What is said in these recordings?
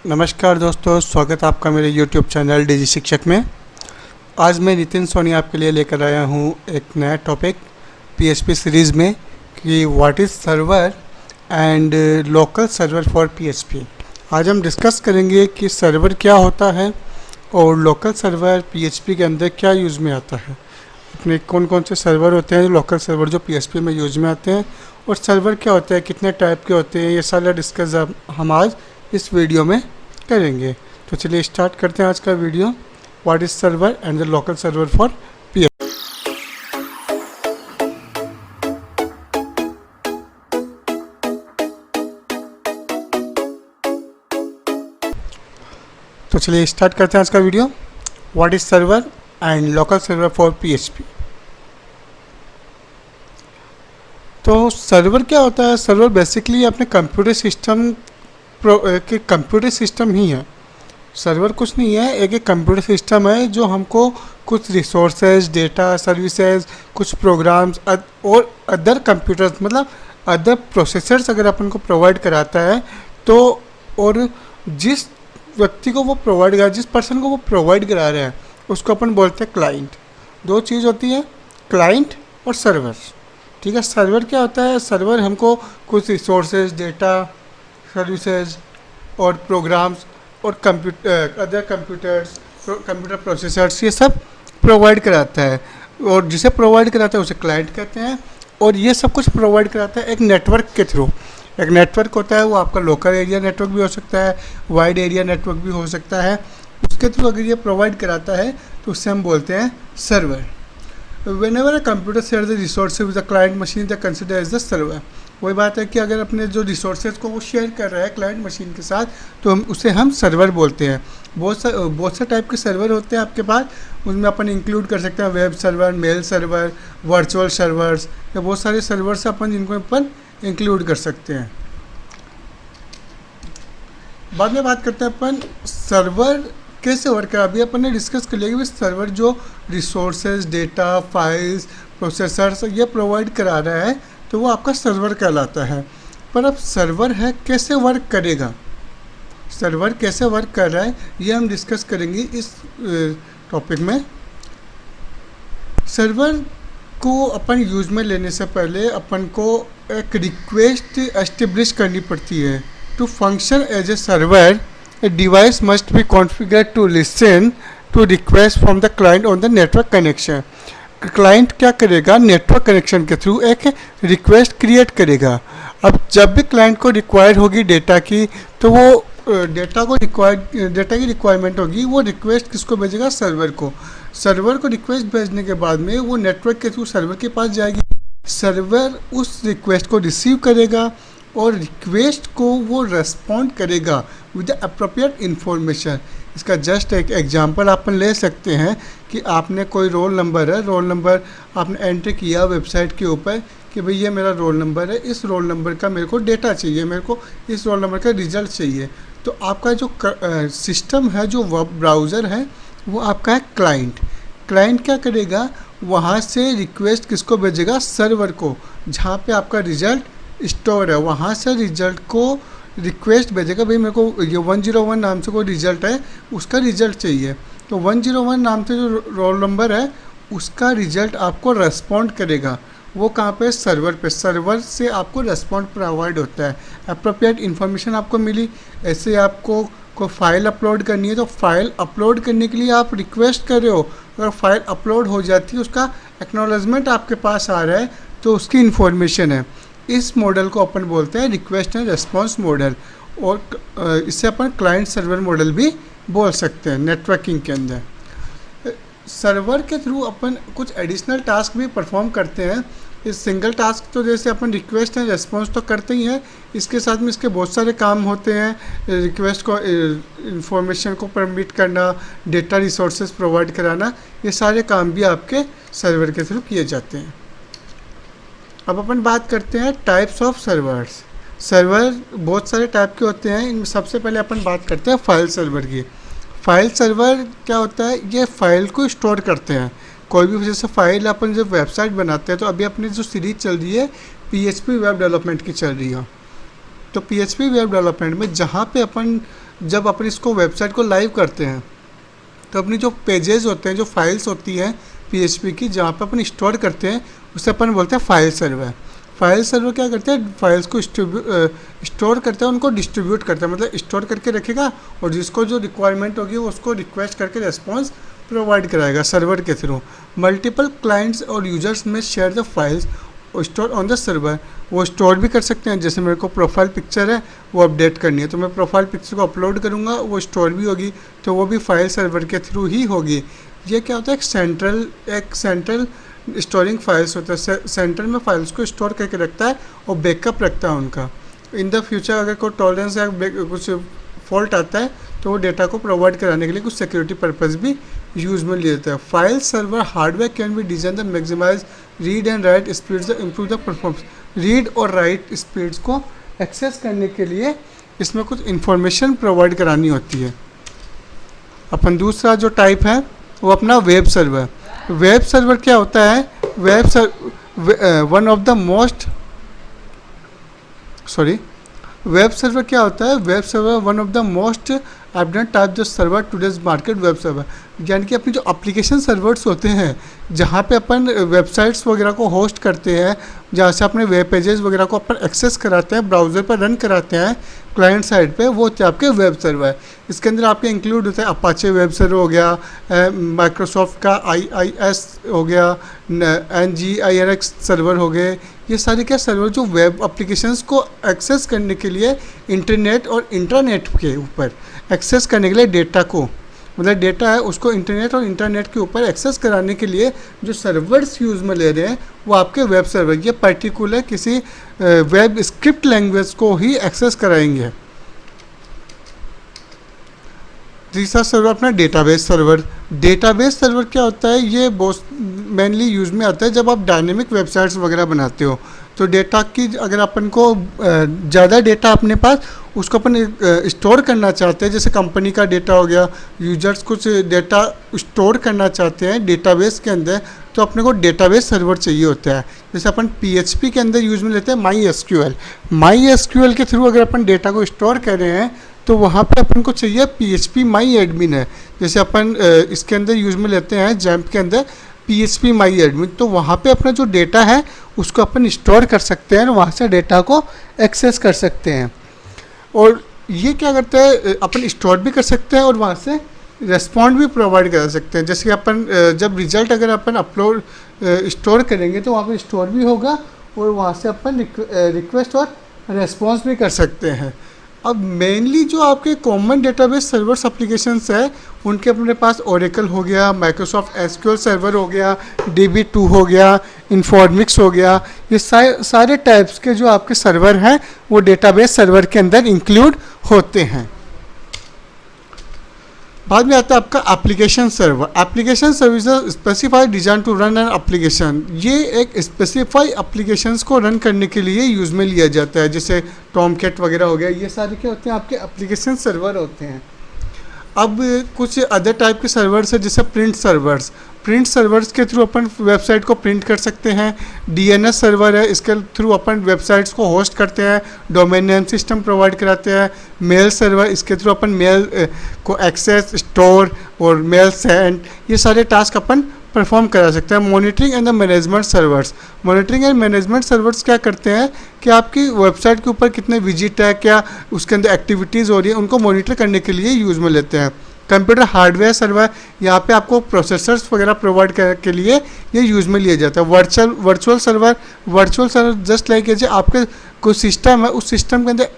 नमस्कार दोस्तों, स्वागत है आपका मेरे YouTube चैनल डिजी शिक्षक में। आज मैं नितिन सोनी आपके लिए लेकर आया हूँ एक नया टॉपिक PHP सीरीज़ में कि what is server and local server for PHP। आज हम डिस्कस करेंगे कि सर्वर क्या होता है और लोकल सर्वर PHP के अंदर क्या यूज़ में आता है, अपने कौन कौन से सर्वर होते हैं, लोकल सर्वर जो PHP में यूज़ में आते हैं, और सर्वर क्या होता है, कितने टाइप के होते हैं, ये सारा डिस्कस हम आज इस वीडियो में करेंगे। तो चलिए स्टार्ट करते हैं आज का video. What is server and the local server for PHP। तो चलिए स्टार्ट करते हैं आज का video. What is server and local server for PHP। तो सर्वर क्या होता है? सर्वर बेसिकली अपने कंप्यूटर सिस्टम ही है। सर्वर कुछ नहीं है, एक कंप्यूटर सिस्टम है जो हमको कुछ रिसोर्सेज, डेटा, सर्विसेज, कुछ प्रोग्राम्स और अदर कंप्यूटर्स मतलब अदर प्रोसेसर्स अगर अपन को प्रोवाइड कराता है तो, और जिस व्यक्ति को वो प्रोवाइड करा, जिस पर्सन को वो प्रोवाइड करा रहे हैं उसको अपन बोलते हैं क्लाइंट। दो चीज़ होती है, क्लाइंट और सर्वर। ठीक है, सर्वर क्या होता है? सर्वर हमको कुछ रिसोर्सेज, डेटा, सर्विसेज और प्रोग्राम्स और अदर कंप्यूटर प्रोसेसर्स ये सब प्रोवाइड कराता है, और जिसे प्रोवाइड कराता है उसे क्लाइंट कहते हैं। और ये सब कुछ प्रोवाइड कराता है एक नेटवर्क के थ्रू। एक नेटवर्क होता है, वो आपका लोकल एरिया नेटवर्क भी हो सकता है, वाइड एरिया नेटवर्क भी हो सकता है। उसके थ्रू अगर ये प्रोवाइड कराता है तो उससे हम बोलते हैं server. Whenever a computer shares the resources with the client machine, they consider as the server। वही बात है कि अगर अपने जो रिसोर्सेज को वो शेयर कर रहा है क्लाइंट मशीन के साथ तो हम सर्वर बोलते हैं। बहुत से टाइप के सर्वर होते हैं आपके पास, उसमें अपन इंक्लूड कर सकते हैं web server, mail server, virtual servers, या बहुत सारे सर्वर्स अपन जिनको अपन इंक्लूड कर सकते हैं। बाद में बात करते हैं अपन सर्वर कैसे वर्क है। अभी अपन ने डिस्कस कर लिया कि सर्वर जो रिसोर्सेज, डेटा, फाइल्स, प्रोसेसर्स ये प्रोवाइड करा रहा है तो वो आपका सर्वर कहलाता है। पर अब सर्वर है कैसे वर्क करेगा, सर्वर कैसे वर्क कर रहा है, ये हम डिस्कस करेंगे इस टॉपिक में। सर्वर को अपन यूज में लेने से पहले अपन को एक रिक्वेस्ट एस्टेब्लिश करनी पड़ती है। To function as a server, a device must be configured to listen to request from the client on the network connection। Client क्या करेगा? नेटवर्क कनेक्शन के थ्रू एक रिक्वेस्ट क्रिएट करेगा। अब जब भी क्लाइंट को रिक्वायर्ड होगी डेटा की, तो वो डेटा की रिक्वायरमेंट होगी, वो रिक्वेस्ट किसको भेजेगा? सर्वर को। सर्वर को रिक्वेस्ट भेजने के बाद में वो नेटवर्क के थ्रू सर्वर के पास जाएगी। सर्वर उस रिक्वेस्ट को रिसीव करेगा और रिक्वेस्ट को वो रेस्पॉन्ड करेगा विद द अप्रोप्रिएट इन्फॉर्मेशन। इसका जस्ट एक एग्जांपल अपन ले सकते हैं कि आपने कोई रोल नंबर है, रोल नंबर आपने एंटर किया वेबसाइट के ऊपर कि भाई ये मेरा रोल नंबर है, इस रोल नंबर का मेरे को डेटा चाहिए, मेरे को इस रोल नंबर का रिजल्ट चाहिए। तो आपका जो सिस्टम है, जो वेब ब्राउज़र है, वो आपका है क्लाइंट। क्लाइंट क्या करेगा? वहाँ से रिक्वेस्ट किसको भेजेगा? सर्वर को, जहाँ पे आपका रिजल्ट स्टोर है, वहाँ से रिजल्ट को रिक्वेस्ट भेजेगा, भाई मेरे को ये 101 नाम से कोई रिजल्ट है, उसका रिजल्ट चाहिए। तो 101 नाम से जो रोल नंबर है उसका रिजल्ट आपको रेस्पॉन्ड करेगा। वो कहाँ पे? सर्वर पे। सर्वर से आपको रेस्पॉन्ड प्रोवाइड होता है, अप्रोप्रिएट इन्फॉर्मेशन आपको मिली। ऐसे आपको कोई फाइल अपलोड करनी है तो फाइल अपलोड करने के लिए आप रिक्वेस्ट कर रहे हो, अगर फाइल अपलोड हो जाती है, उसका एक्नॉलेजमेंट आपके पास आ रहा है, तो उसकी इन्फॉर्मेशन है। इस मॉडल को अपन बोलते हैं रिक्वेस्ट एंड रिस्पॉन्स मॉडल, और इससे अपन क्लाइंट सर्वर मॉडल भी बोल सकते हैं नेटवर्किंग के अंदर। सर्वर के थ्रू अपन कुछ एडिशनल टास्क भी परफॉर्म करते हैं। इस सिंगल टास्क तो जैसे अपन रिक्वेस्ट एंड रिस्पॉन्स तो करते ही हैं, इसके साथ में इसके बहुत सारे काम होते हैं। रिक्वेस्ट को, इंफॉर्मेशन को परमिट करना, डेटा रिसोर्सेज प्रोवाइड कराना, ये सारे काम भी आपके सर्वर के थ्रू किए जाते हैं। अब अपन बात करते हैं टाइप्स ऑफ सर्वर्स। सर्वर बहुत सारे टाइप के होते हैं, इनमें सबसे पहले अपन बात करते हैं फाइल सर्वर की। फाइल सर्वर क्या होता है? ये फाइल को स्टोर करते हैं। कोई भी जैसे फाइल अपन जब वेबसाइट बनाते हैं, तो अभी अपनी जो सीरीज चल रही है PHP वेब डेवलपमेंट की चल रही है, तो PHP वेब डेवलपमेंट में जहाँ पे अपन जब अपन इसको वेबसाइट को लाइव करते हैं तो अपनी जो पेजेस होते हैं, जो फाइल्स होती हैं PHP की, जहाँ पे अपन स्टोर करते हैं, उसे अपन बोलते हैं फाइल सर्वर। फाइल सर्वर क्या करते हैं, फाइल्स को स्टोर करते हैं, उनको डिस्ट्रीब्यूट करते हैं, मतलब स्टोर करके रखेगा और जिसको जो रिक्वायरमेंट होगी वो उसको रिक्वेस्ट करके रेस्पॉन्स प्रोवाइड कराएगा सर्वर के थ्रू। मल्टीपल क्लाइंट्स और यूजर्स में share the files store on the server. वो स्टोर भी कर सकते हैं, जैसे मेरे को प्रोफाइल पिक्चर है वो अपडेट करनी है तो मैं प्रोफाइल पिक्चर को अपलोड करूँगा, वो स्टोर भी होगी, तो वो भी फाइल सर्वर के थ्रू ही होगी। ये क्या होता है, एक सेंट्रल स्टोरिंग फाइल्स होता है, सेंटर में फाइल्स को स्टोर करके रखता है और बैकअप रखता है उनका। इन द फ्यूचर अगर कोई टॉलरेंस या कुछ फॉल्ट आता है तो वो डेटा को प्रोवाइड कराने के लिए कुछ सिक्योरिटी पर्पस भी यूज में लिया जाता है। File server hardware can be design the maximize read and write speeds improve the performance. Read और राइट स्पीड्स को एक्सेस करने के लिए इसमें कुछ इंफॉर्मेशन प्रोवाइड करानी होती है। अपन दूसरा जो टाइप है वो अपना वेब सर्वर। वेब सर्वर क्या होता है, वेब सर्वर क्या होता है, web server one of the most evident type जो server today's market web server, यानी कि अपनी जो एप्लीकेशन सर्वर्स होते हैं जहाँ पे अपन वेबसाइट्स वगैरह को होस्ट करते हैं, जहाँ से अपने वेब पेजेस वगैरह को अपन एक्सेस कराते हैं, ब्राउज़र पर रन कराते हैं क्लाइंट साइड पे, वो होते हैं आपके वेब सर्वर। इसके अंदर आपके इंक्लूड होता है अपाचे वेब सर्वर हो गया, माइक्रोसॉफ्ट का IIS हो गया, NGINX सर्वर हो गए। ये सारे क्या सर्वर जो वेब एप्लीकेशंस को एक्सेस करने के लिए इंटरनेट और इंटरनेट के ऊपर एक्सेस करने के लिए डेटा को, मतलब डेटा है उसको इंटरनेट और इंटरनेट के ऊपर एक्सेस कराने के लिए जो सर्वर्स यूज़ में ले रहे हैं वो आपके वेब सर्वर, ये पर्टिकुलर किसी वेब स्क्रिप्ट लैंग्वेज को ही एक्सेस कराएंगे। तीसरा सर्वर अपना डेटाबेस सर्वर। डेटाबेस सर्वर क्या होता है, ये बहुत मेनली यूज़ में आता है जब आप डायनेमिक वेबसाइट्स वगैरह बनाते हो, तो डेटा की अगर अपन को ज़्यादा डेटा अपने पास उसको अपन स्टोर करना चाहते हैं, जैसे कंपनी का डेटा हो गया, यूजर्स कुछ डेटा स्टोर करना चाहते हैं डेटाबेस के अंदर, तो अपने को डेटाबेस सर्वर चाहिए होता है। जैसे अपन PHP के अंदर यूज़ में लेते हैं MySQL के थ्रू अगर अपन डेटा को स्टोर कर रहे हैं तो वहाँ पे अपन को चाहिए PHP MyAdmin है। जैसे अपन इसके अंदर यूज़ में लेते हैं जैम्प के अंदर PHP MyAdmin, तो वहाँ पे अपना जो डेटा है उसको अपन स्टोर कर सकते हैं और वहाँ से डेटा को एक्सेस कर सकते हैं। और ये क्या करता है, अपन स्टोर भी कर सकते हैं और वहाँ से रेस्पॉन्ड भी प्रोवाइड कर सकते हैं। जैसे कि अपन जब रिजल्ट अगर अपन अपलोड स्टोर करेंगे तो वहाँ पर स्टोर भी होगा और वहाँ से अपन रिक्वेस्ट और रेस्पॉन्स भी कर सकते हैं। अब मेनली जो आपके कॉमन डेटाबेस सर्वर्स एप्लीकेशंस है उनके अपने पास ओरेकल हो गया, माइक्रोसॉफ्ट SQL सर्वर हो गया, DB2 हो गया, इन्फॉर्मिक्स हो गया, ये सारे टाइप्स के जो आपके सर्वर हैं वो डेटाबेस सर्वर के अंदर इंक्लूड होते हैं। बाद में आता है आपका application server. Application service specified design to run an application. ये एक स्पेसिफाई एप्लीकेशंस को रन करने के लिए यूज़ में लिया जाता है, जैसे टॉमकैट वगैरह हो गया, ये सारे क्या होते हैं आपके एप्लीकेशन सर्वर होते हैं। अब कुछ अदर टाइप के सर्वर्स है जैसे प्रिंट सर्वर्स के थ्रू अपन वेबसाइट को प्रिंट कर सकते हैं। DNS सर्वर है, इसके थ्रू अपन वेबसाइट्स को होस्ट करते हैं, डोमेन नेम सिस्टम प्रोवाइड कराते हैं। मेल सर्वर, इसके थ्रू अपन मेल को एक्सेस, स्टोर और मेल सेंड, ये सारे टास्क अपन परफॉर्म करा सकते हैं। Monitoring and the management servers. Monitoring and management servers क्या करते हैं कि आपकी वेबसाइट के ऊपर कितने विजिट है, क्या उसके अंदर एक्टिविटीज़ हो रही है, उनको मॉनिटर करने के लिए यूज़ में लेते हैं। कंप्यूटर हार्डवेयर सर्वर, यहाँ पे आपको प्रोसेसर्स वगैरह प्रोवाइड करने के लिए ये यूज़ में लिया जाता है। वर्चुअल सर्वर जस्ट लाइक जैसे आपके कोई सिस्टम है, उस सिस्टम के अंदर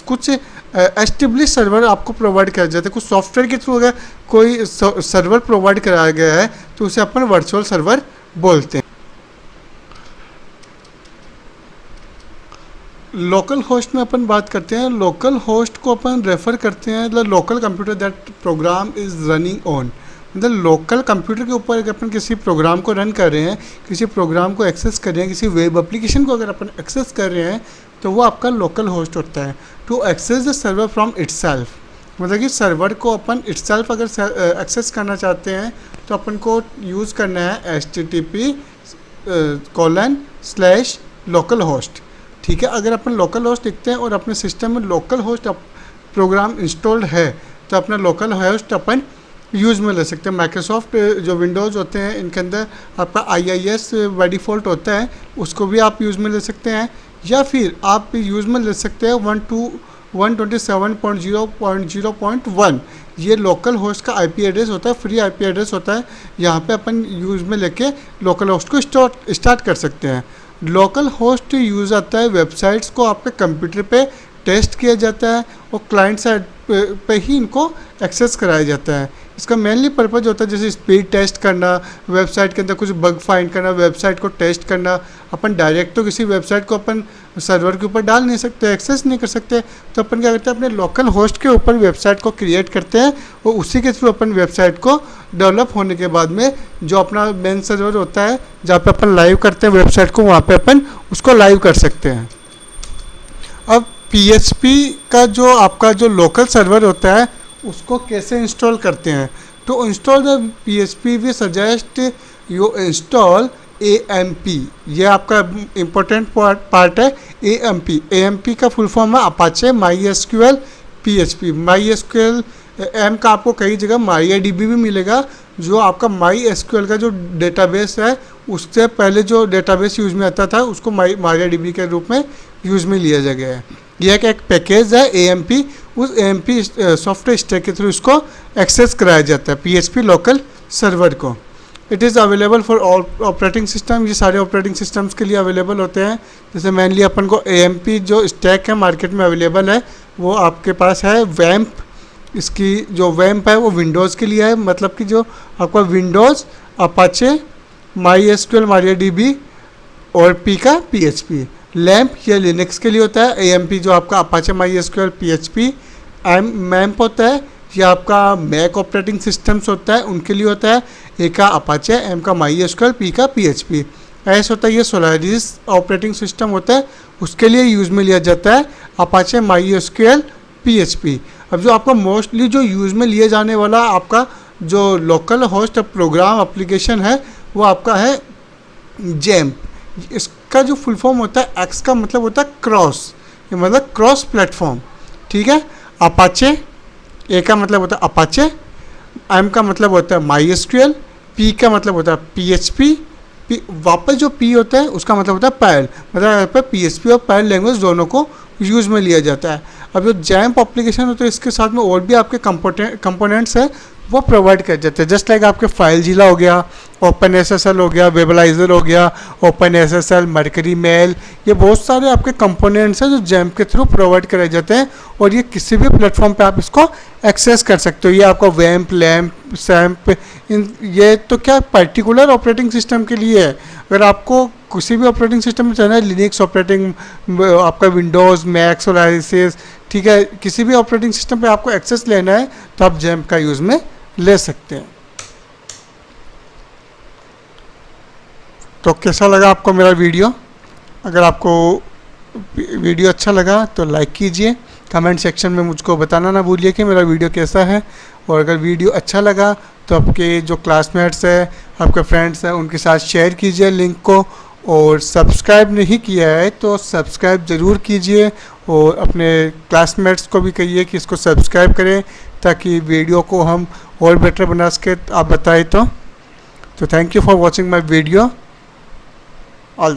कुछ एस्टेब्लिश सर्वर आपको प्रोवाइड किया जाता है। कुछ सॉफ्टवेयर के थ्रू अगर कोई सर्वर प्रोवाइड कराया गया है तो उसे अपन वर्चुअल सर्वर बोलते हैं। लोकल होस्ट में अपन बात करते हैं। लोकल होस्ट को अपन रेफ़र करते हैं the local computer that program is running on. मतलब लोकल कंप्यूटर के ऊपर अगर अपन किसी प्रोग्राम को रन कर रहे हैं, किसी प्रोग्राम को एक्सेस कर रहे हैं, किसी वेब एप्लीकेशन को अगर अपन एक्सेस कर रहे हैं तो वो आपका लोकल होस्ट होता है। To access the server from itself, मतलब कि सर्वर को अपन इटसेल्फ अगर एक्सेस करना चाहते हैं तो अपन को यूज़ करना है http://localhost। ठीक है, अगर अपन लोकल होस्ट लिखते हैं और अपने सिस्टम में लोकल होस्ट प्रोग्राम इंस्टॉल्ड है तो अपना लोकल होस्ट अपन यूज़ में ले सकते हैं। माइक्रोसॉफ्ट जो विंडोज़ होते हैं इनके अंदर आपका IIS बाय डिफ़ॉल्ट होता है, उसको भी आप यूज़ में ले सकते हैं, या फिर आप यूज़ में ले सकते हैं 127.0.0.1 ये लोकल होस्ट का IP एड्रेस होता है, फ्री IP एड्रेस होता है। यहाँ पे अपन यूज़ में लेके लोकल होस्ट को स्टार्ट कर सकते हैं। लोकल होस्ट यूज़ आता है वेबसाइट्स को आपके कंप्यूटर पे टेस्ट किया जाता है और क्लाइंट साइड पे ही इनको एक्सेस कराया जाता है। इसका मेनली पर्पज़ होता है जैसे स्पीड टेस्ट करना, वेबसाइट के अंदर कुछ बग फाइंड करना, वेबसाइट को टेस्ट करना। अपन डायरेक्ट तो किसी वेबसाइट को अपन सर्वर के ऊपर डाल नहीं सकते, एक्सेस नहीं कर सकते, तो अपन क्या करते हैं अपने लोकल होस्ट के ऊपर वेबसाइट को क्रिएट करते हैं और उसी के थ्रू अपन वेबसाइट को डेवलप होने के बाद में जो अपना मेन सर्वर होता है जहाँ पे अपन लाइव करते हैं वेबसाइट को, वहाँ पे अपन उसको लाइव कर सकते हैं। अब PHP का जो आपका जो लोकल सर्वर होता है उसको कैसे इंस्टॉल करते हैं, तो install the PHP we suggest you install AMP। ये आपका इम्पोर्टेंट पार्ट है। AMP का फुल फॉर्म है Apache MySQL PHP। MySQL M का आपको कई जगह MariaDB भी मिलेगा, जो आपका MySQL का जो डेटाबेस है उससे पहले जो डेटाबेस यूज़ में आता था उसको MariaDB के रूप में यूज़ में लिया गया है। यह एक पैकेज है AMP, उस AMP सॉफ्टवेयर स्टैक के थ्रू इसको एक्सेस कराया जाता है PHP लोकल सर्वर को। It is available for all operating system. ये सारे ऑपरेटिंग सिस्टम्स के लिए अवेलेबल होते हैं। जैसे मेनली अपन को AMP जो स्टैक है मार्केट में अवेलेबल है वो आपके पास है वैम्प। इसकी जो वैम्प है वो विंडोज़ के लिए है, मतलब कि जो आपका विंडोज़, अपाचे, MySQL MariaDB और P का PHP। लैम्प ये लिनक्स के लिए होता है। AMP जो आपका अपाचे MySQL PHP। मैम्प होता है ये आपका मैक ऑपरेटिंग सिस्टम्स होता है उनके लिए होता है। ए का अपाचे, M का MySQL, P का PHP। ऐसा होता है ये सोलारिस ऑपरेटिंग सिस्टम होता है उसके लिए यूज़ में लिया जाता है अपाचे MySQL PHP। अब जो आपका मोस्टली जो यूज़ में लिए जाने वाला आपका जो लोकल होस्ट प्रोग्राम एप्लीकेशन है वो आपका है जैम्प। इसका जो फुल फॉर्म होता है X का मतलब होता है क्रॉस, ये मतलब क्रॉस प्लेटफॉर्म, ठीक है। अपाचे, A का मतलब होता है अपाचे, M का मतलब होता है MySQL, P का मतलब होता है PHP, वापस जो P होता है उसका मतलब होता है पर्ल, मतलब यहाँ पर PHP और पर्ल लैंग्वेज दोनों को यूज़ में लिया जाता है। अब जो जैम्प एप्लीकेशन होता है इसके साथ में और भी आपके कंपोनेंट्स हैं वो प्रोवाइड कर जाते हैं। जस्ट लाइक आपके FileZilla हो गया, OpenSSL हो गया, वेबलाइजर हो गया, OpenSSL, मर्करी मेल, ये बहुत सारे आपके कंपोनेंट्स हैं जो जैम्प के थ्रू प्रोवाइड कराए जाते हैं और ये किसी भी प्लेटफॉर्म पे आप इसको एक्सेस कर सकते हो। ये आपका वैम्प, लैम्प, सैम्प, ये तो क्या पर्टिकुलर ऑपरेटिंग सिस्टम के लिए है। अगर आपको किसी भी ऑपरेटिंग सिस्टम में चलना है, लिनक्स ऑपरेटिंग, आपका विंडोज़, मैक, सोलारिस, ठीक है, किसी भी ऑपरेटिंग सिस्टम पे आपको एक्सेस लेना है तो आप जैम्प का यूज़ में ले सकते हैं। तो कैसा लगा आपको मेरा वीडियो? अगर आपको वीडियो अच्छा लगा तो लाइक कीजिए, कमेंट सेक्शन में मुझको बताना ना भूलिए कि मेरा वीडियो कैसा है। और अगर वीडियो अच्छा लगा तो आपके जो क्लासमेट्स हैं, आपके फ्रेंड्स हैं, उनके साथ शेयर कीजिए लिंक को। और सब्सक्राइब नहीं किया है तो सब्सक्राइब ज़रूर कीजिए और अपने क्लासमेट्स को भी कहिए कि इसको सब्सक्राइब करें ताकि वीडियो को हम और बेटर बना सके। आप बताएं तो thank you for watching my video.